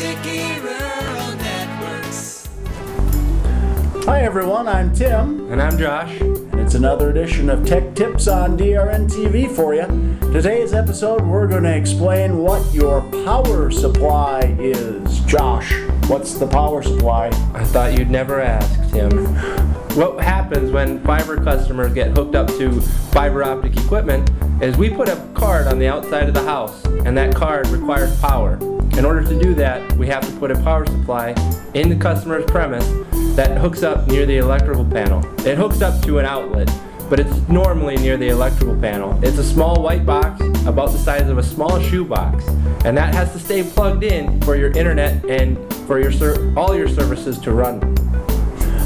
Sticky Rural Networks. Hi everyone, I'm Tim. And I'm Josh. And it's another edition of Tech Tips on DRN TV for you. Today's episode, we're going to explain what your power supply is. Josh, what's the power supply? I thought you'd never ask, Tim. What happens when fiber customers get hooked up to fiber optic equipment is we put a card on the outside of the house, and that card requires power. In order to do that, we have to put a power supply in the customer's premise that hooks up near the electrical panel. It hooks up to an outlet, but it's normally near the electrical panel. It's a small white box about the size of a small shoe box, and that has to stay plugged in for your internet and for your all your services to run.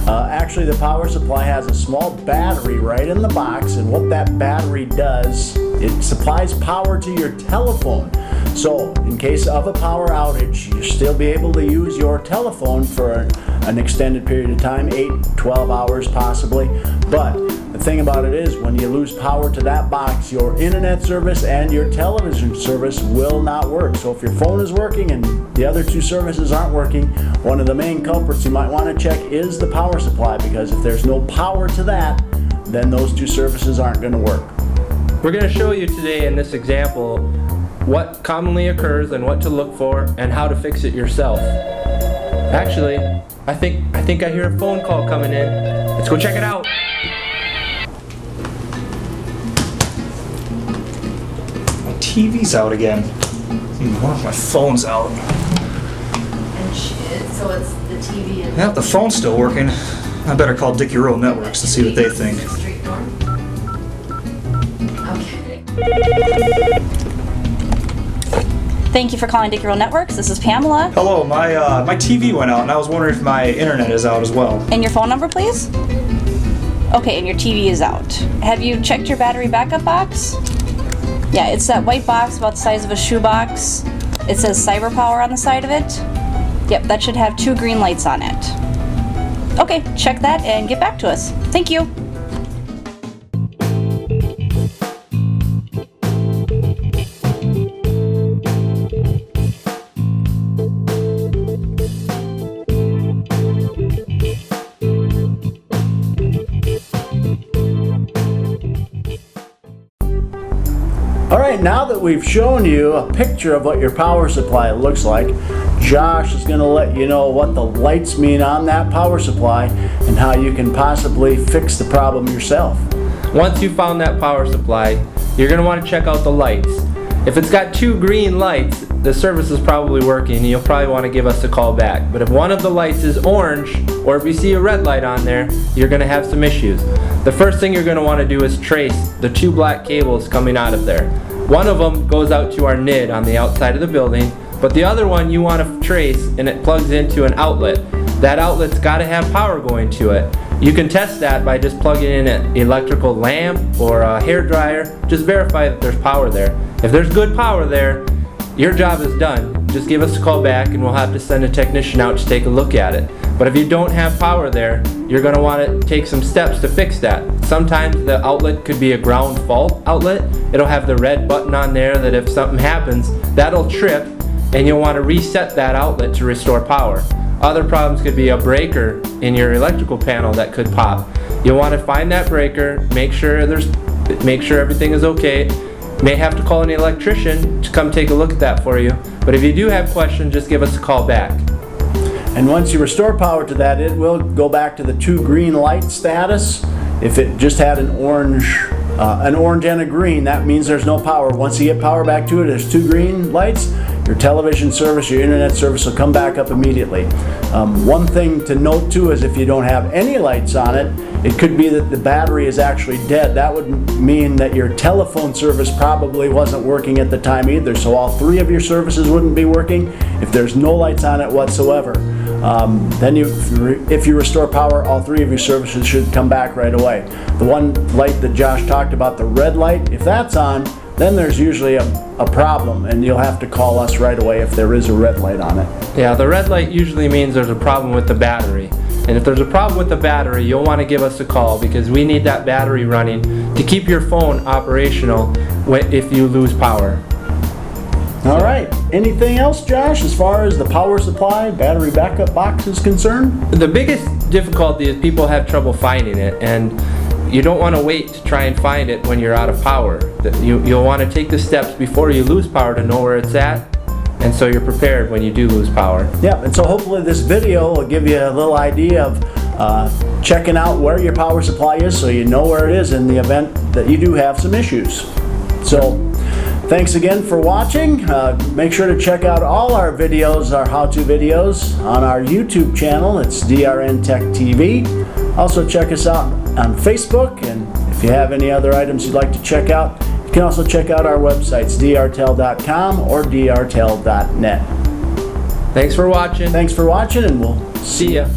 Actually, the power supply has a small battery right in the box, and what that battery does, it supplies power to your telephone. So, in case of a power outage, you'll still be able to use your telephone for an extended period of time, 8, 12 hours possibly. But the thing about it is, when you lose power to that box, your internet service and your television service will not work. So if your phone is working and the other two services aren't working, one of the main culprits you might want to check is the power supply, because if there's no power to that, then those two services aren't going to work. We're going to show you today in this example what commonly occurs and what to look for and how to fix it yourself. Actually, I think I hear a phone call coming in. Let's go check it out. My TV's out again. My phone's out. And so it's the TV and... Yep, the phone's still working. I better call Sticky Rural Networks to see what they think. Street door? Okay. Thank you for calling Sticky Rural Networks. This is Pamela. Hello, my TV went out and I was wondering if my internet is out as well. And your phone number, please? Okay, and your TV is out. Have you checked your battery backup box? Yeah, it's that white box about the size of a shoe box. It says Cyber Power on the side of it. Yep, that should have 2 green lights on it. Okay, check that and get back to us. Thank you. Alright, now that we've shown you a picture of what your power supply looks like, Josh is going to let you know what the lights mean on that power supply and how you can possibly fix the problem yourself. Once you've found that power supply, you're going to want to check out the lights. If it's got 2 green lights, the service is probably working and you'll probably want to give us a call back. But if one of the lights is orange, or if you see a red light on there, you're going to have some issues. The first thing you're going to want to do is trace the 2 black cables coming out of there. One of them goes out to our NID on the outside of the building, but the other one you want to trace and it plugs into an outlet. That outlet's got to have power going to it. You can test that by just plugging in an electrical lamp or a hair dryer. Just verify that there's power there. If there's good power there, your job is done. Just give us a call back and we'll have to send a technician out to take a look at it. But if you don't have power there, you're going to want to take some steps to fix that. Sometimes the outlet could be a ground fault outlet. It'll have the red button on there that if something happens, that'll trip and you'll want to reset that outlet to restore power. Other problems could be a breaker in your electrical panel that could pop. You'll want to find that breaker, make sure everything is okay. May have to call an electrician to come take a look at that for you. But if you do have questions, just give us a call back. And once you restore power to that, it will go back to the 2 green light status. If it just had an orange and a green, that means there's no power. Once you get power back to it, there's 2 green lights. Your television service, your internet service will come back up immediately. One thing to note too is if you don't have any lights on it, it could be that the battery is actually dead. That would mean that your telephone service probably wasn't working at the time either. So all 3 of your services wouldn't be working if there's no lights on it whatsoever. Then if you restore power, all 3 of your services should come back right away. The one light that Josh talked about, the red light, if that's on, then there's usually a problem and you'll have to call us right away if there is a red light on it. Yeah, the red light usually means there's a problem with the battery. And if there's a problem with the battery, you'll want to give us a call because we need that battery running to keep your phone operational if you lose power. All right. Anything else, Josh, as far as the power supply, battery backup box is concerned? The biggest difficulty is people have trouble finding it, and you don't want to wait to try and find it when you're out of power. You'll want to take the steps before you lose power to know where it's at, and so you're prepared when you do lose power. Yeah, and so hopefully this video will give you a little idea of checking out where your power supply is so you know where it is in the event that you do have some issues. So, thanks again for watching. Make sure to check out all our videos, our how-to videos, on our YouTube channel. It's DRN Tech TV. Also check us out on Facebook, and if you have any other items you'd like to check out, you can also check out our websites, drtel.com or drtel.net. Thanks for watching. Thanks for watching, and we'll See ya.